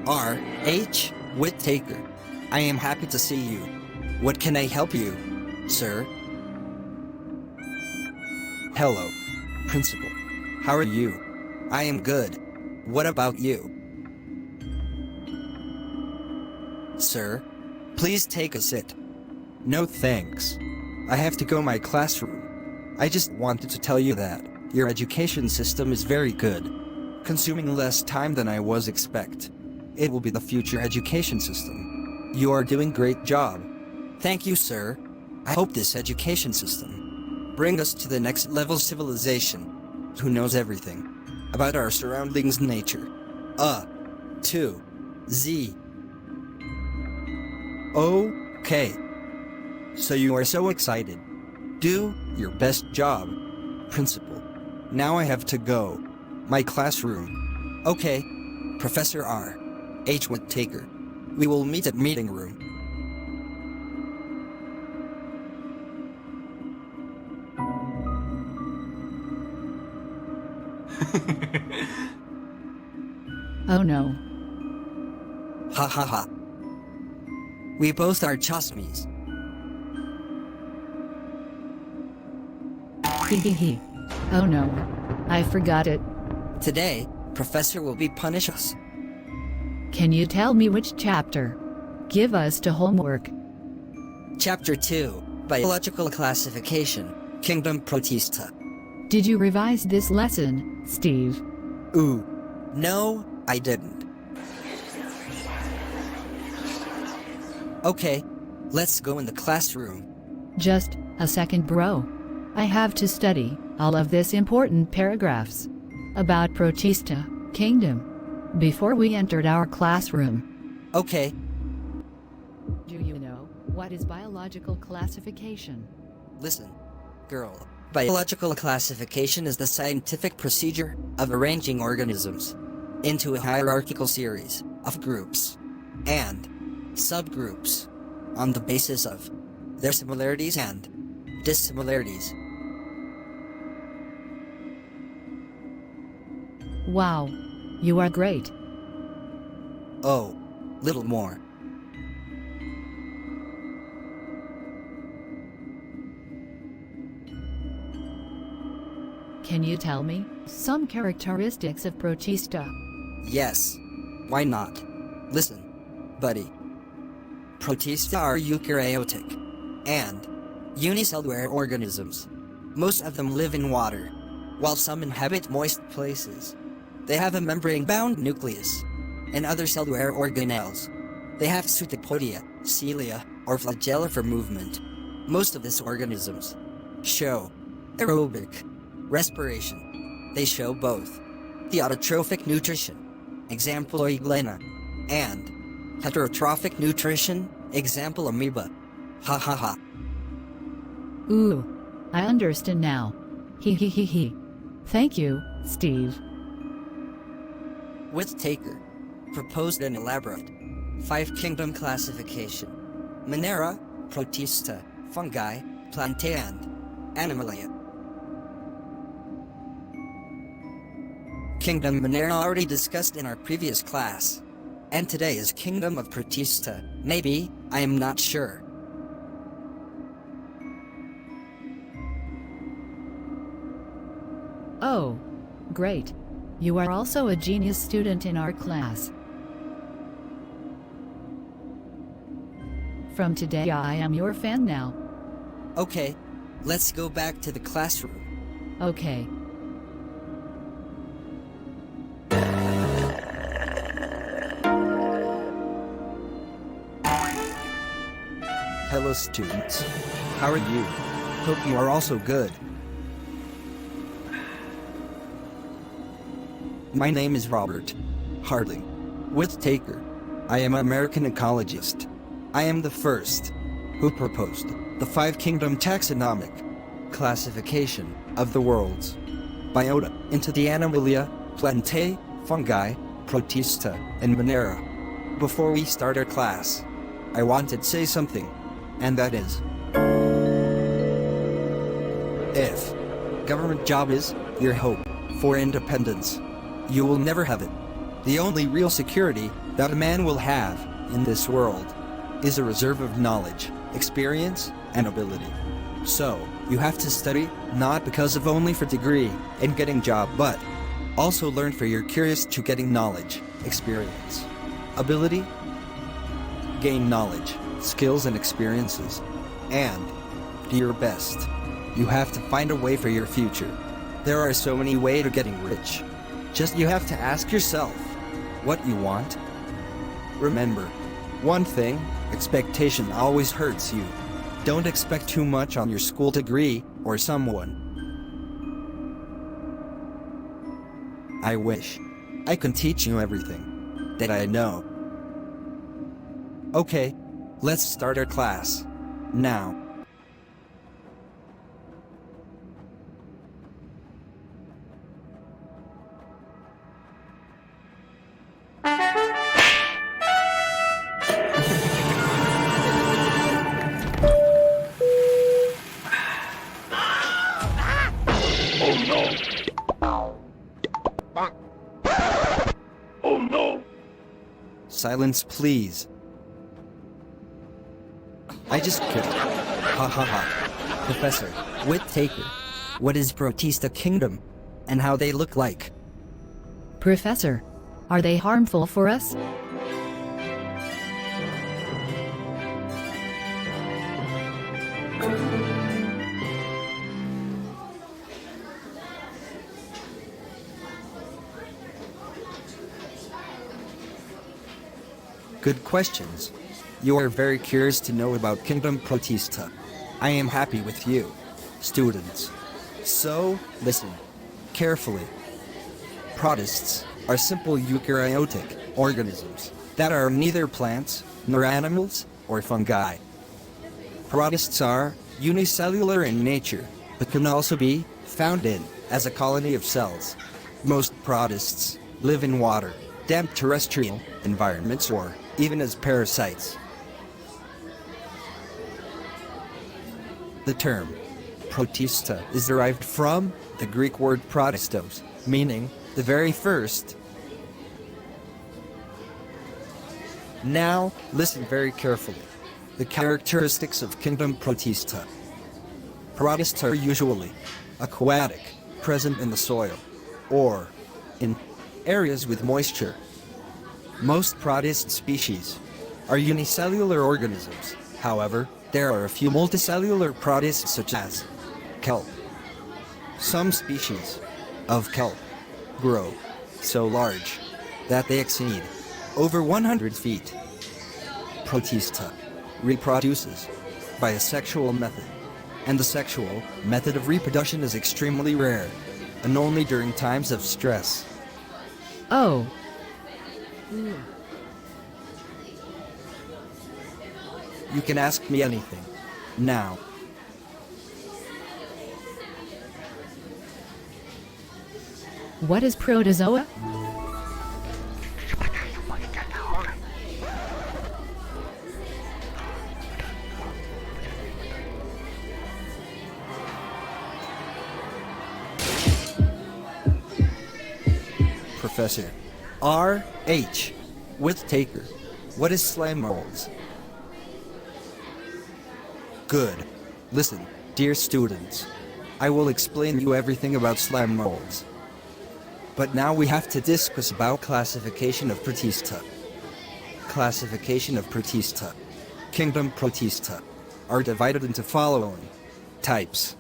R.H. Withtaker. I am happy to see you. What can I help you, sir? Hello, Principal. How are you? I am good. What about you? Sir, please take a seat. No thanks. I have to go my classroom. I just wanted to tell you that your education system is very good, consuming less time than I was expect. It will be the future education system. You are doing great job. Thank you, sir. I hope this education system bring us to the next level civilization, who knows everything about our surroundings nature. To Z. Okay. So you are so excited. Do your best job, Principal. Now I have to go. My classroom. Okay, Professor R. H. Withtaker. We will meet at meeting room. Oh no. Ha ha ha. We both are chosmies. Hehehe. Oh no. I forgot it. Today, Professor will be punish us. Can you tell me which chapter? Give us the homework. Chapter 2, Biological Classification, Kingdom Protista. Did you revise this lesson, Steve? Ooh. No, I didn't. Okay, let's go in the classroom. Just a second, bro. I have to study all of this important paragraphs about Protista Kingdom before we entered our classroom. Okay. Do you know what is biological classification? Listen, girl. Biological classification is the scientific procedure of arranging organisms into a hierarchical series of groups and subgroups on the basis of their similarities and dissimilarities. Wow, you are great. Oh, little more. Can you tell me some characteristics of Protista? Yes. Why not? Listen, buddy. Protista are eukaryotic and unicellular organisms. Most of them live in water, while some inhabit moist places. They have a membrane-bound nucleus and other cellular organelles. They have pseudopodia, cilia, or flagella for movement. Most of these organisms show aerobic respiration. They show both the autotrophic nutrition, example Euglena, and heterotrophic nutrition, example amoeba. Ha ha ha. Ooh, I understand now. He. Thank you, Steve. Withtaker proposed an elaborate 5-kingdom classification: monera, Protista, fungi, plantae, and animalia. Kingdom monera already discussed in our previous class, and today is Kingdom of Protista. Maybe, I am not sure. Oh, great. You are also a genius student in our class. From today I am your fan now. Okay, let's go back to the classroom. Okay. Hello students. How are you? Hope you are also good. My name is Robert Harding Withtaker. I am an American ecologist. I am the first who proposed the 5-kingdom taxonomic classification of the world's biota into the Animalia, Plantae, Fungi, Protista, and Monera. Before we start our class, I wanted to say something, and that is, if government job is your hope for independence, you will never have it. The only real security that a man will have in this world is a reserve of knowledge, experience, and ability. So, you have to study, not because of only for degree and getting job, but also learn for you're curious to getting knowledge, experience, ability, gain knowledge, skills and experiences, and do your best. You have to find a way for your future. There are so many ways to getting rich. Just you have to ask yourself what you want. Remember, one thing, expectation always hurts you. Don't expect too much on your school degree or someone. I wish I can teach you everything that I know. Okay, let's start our class now. Silence, please. I just kidding. Ha ha ha. Professor Withtaker, what is Protista Kingdom, and how they look like? Professor, are they harmful for us? Good questions. You are very curious to know about Kingdom Protista. I am happy with you, students. So, listen carefully. Protists are simple eukaryotic organisms that are neither plants, nor animals, or fungi. Protists are unicellular in nature, but can also be found in as a colony of cells. Most protists live in water, damp terrestrial environments, or even as parasites. The term Protista is derived from the Greek word protistos, meaning the very first. Now, listen very carefully. The characteristics of Kingdom Protista. Protists are usually aquatic, present in the soil, or in areas with moisture. Most protist species are unicellular organisms. However, there are a few multicellular protists such as kelp. Some species of kelp grow so large that they exceed over 100 feet. Protista reproduces by a sexual method, and the sexual method of reproduction is extremely rare and only during times of stress. Oh, You can ask me anything now. what is protozoa? Professor R.H. Withtaker, what is slime molds? Good. Listen, dear students. I will explain you everything about slime molds. But now we have to discuss about classification of Protista. Classification of Protista. Kingdom Protista are divided into following types: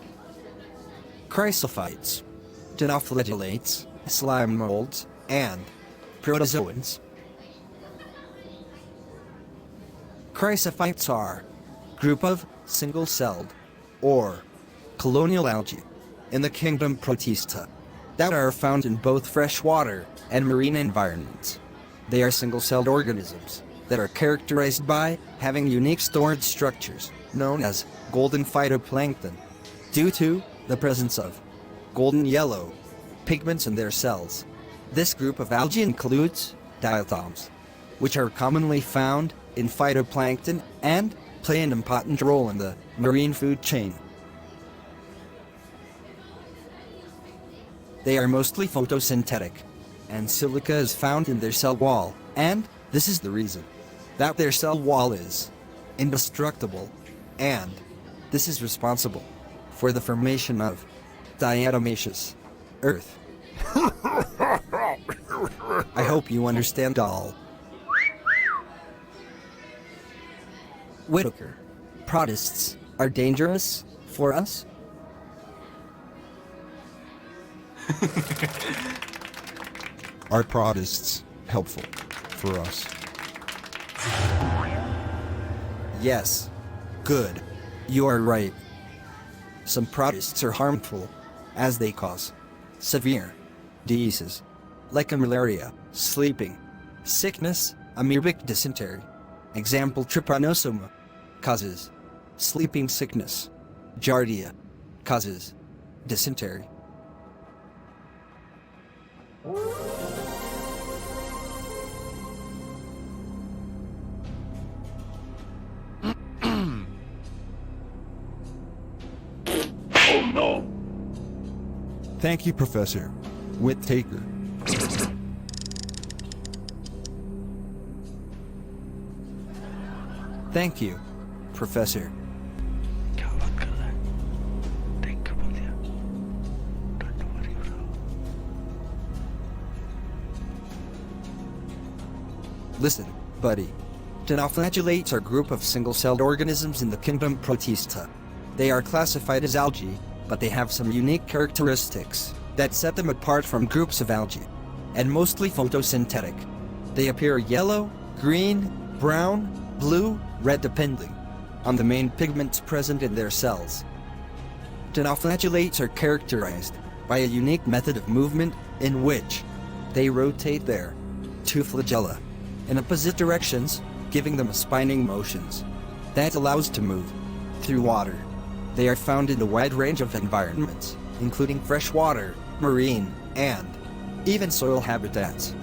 Chrysophytes, Flagellates, slime molds, and protozoans. Chrysophytes are group of single-celled or colonial algae in the Kingdom Protista that are found in both freshwater and marine environments. They are single-celled organisms that are characterized by having unique storage structures known as golden phytoplankton due to the presence of golden yellow pigments in their cells. This group of algae includes diatoms, which are commonly found in phytoplankton and play an important role in the marine food chain. They are mostly photosynthetic, and silica is found in their cell wall and This is the reason that their cell wall is indestructible, and this is responsible for the formation of diatomaceous earth. I hope you understand all. Withtaker, protists are dangerous for us? Are protists helpful for us? Yes. Good. You are right. Some protists are harmful, as they cause severe diseases, like malaria, sleeping sickness, amoebic dysentery. Example, trypanosoma causes sleeping sickness. Giardia causes dysentery. Thank you, Professor Withtaker. Thank you, Professor. क्या बात कर रहा है? Thank you बोल दिया. Don't worry bro. Listen, buddy. Flagellates are a group of single-celled organisms in the kingdom Protista. They are classified as algae, but they have some unique characteristics that set them apart from groups of algae, and mostly photosynthetic. They appear yellow, green, brown, blue, red depending on the main pigments present in their cells. Flagellates are characterized by a unique method of movement in which they rotate their two flagella in opposite directions, giving them spinning motions that allows to move through water. They are found in a wide range of environments, including freshwater, marine, and even soil habitats.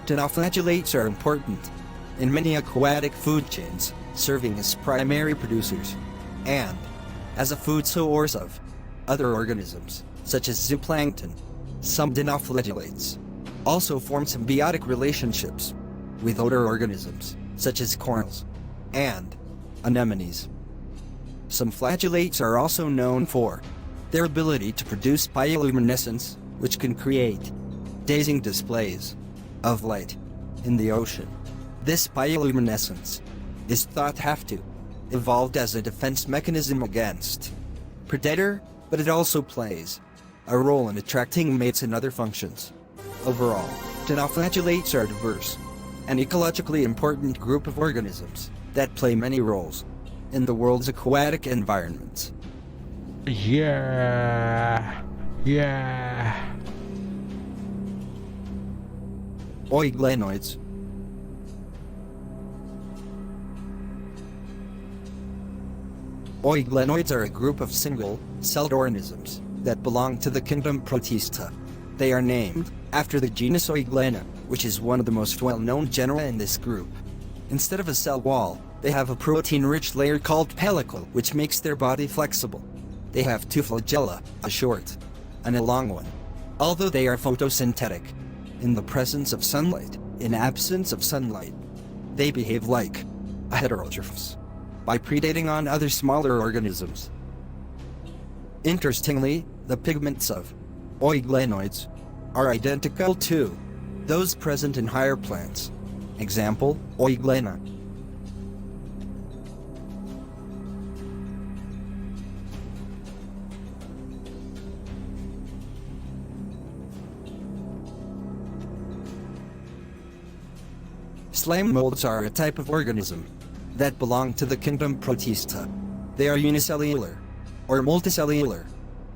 Flagellates are important in many aquatic food chains, serving as primary producers and as a food source of other organisms, such as zooplankton. Some flagellates also form symbiotic relationships with other organisms, such as corals and anemones. Some flagellates are also known for their ability to produce bioluminescence, which can create dazing displays of light in the ocean. This bioluminescence is thought to have to evolved as a defense mechanism against predator, but it also plays a role in attracting mates and other functions. Overall, flagellates are a diverse and ecologically important group of organisms that play many roles in the world's aquatic environments. Yeah. Oiglenoids. Oiglenoids are a group of single-celled organisms that belong to the kingdom Protista. They are named after the genus Euglena, which is one of the most well-known genera in this group. Instead of a cell wall, they have a protein-rich layer called pellicle, which makes their body flexible. They have two flagella, a short and a long one. Although they are photosynthetic, in the presence of sunlight, in absence of sunlight, they behave like heterotrophs by predating on other smaller organisms. Interestingly, the pigments of oiglenoids are identical to those present in higher plants. Example, Euglena. Slime molds are a type of organism that belong to the kingdom Protista. They are unicellular or multicellular.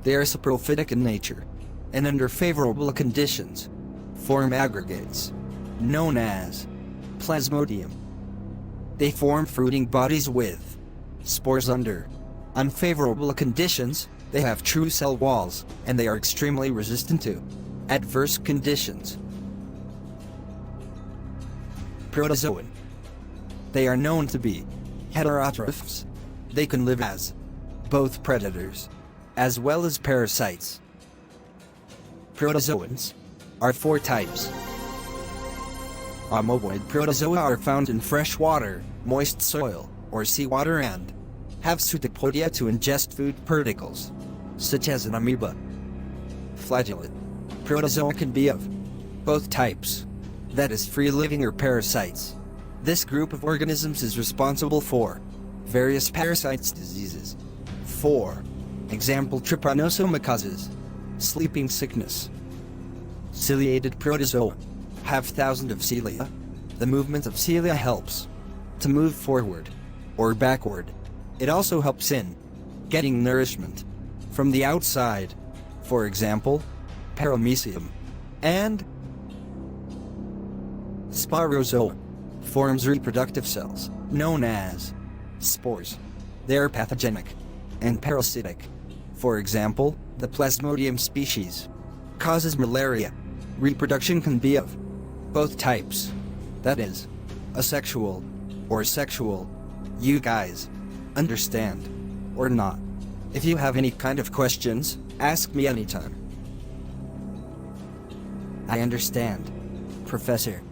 They are saprophytic in nature, and under favorable conditions, form aggregates, known as plasmodium. They form fruiting bodies with spores under unfavorable conditions. They have true cell walls, and they are extremely resistant to adverse conditions. Protozoan. They are known to be heterotrophs. They can live as both predators as well as parasites. Protozoans are 4 types. Omovoid protozoa are found in fresh water, moist soil, or seawater and have pseudopodia to ingest food particles, such as an amoeba. Flagellate protozoa can be of both types, that is, free-living or parasites. This group of organisms is responsible for various parasites diseases. For example, trypanosomiasis, sleeping sickness. Ciliated protozoa have thousands of cilia. The movement of cilia helps to move forward or backward. It also helps in getting nourishment from the outside. For example, paramecium. And Sporozoa forms reproductive cells, known as spores. They are pathogenic and parasitic. For example, the Plasmodium species causes malaria. Reproduction can be of both types, that is, asexual or sexual. You guys understand or not? If you have any kind of questions, ask me anytime. I understand, Professor.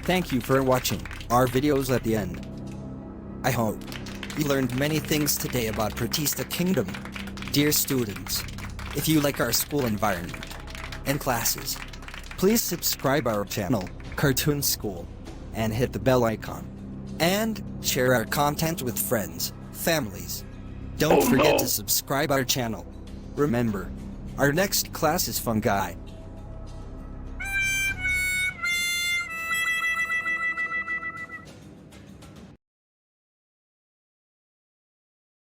Thank you for watching our videos at the end. I hope you learned many things today about Protista Kingdom. Dear students, if you like our school environment and classes, please subscribe our channel, Cartoon School, and hit the bell icon. And share our content with friends, families. Don't forget to subscribe our channel. Remember, our next class is fungi.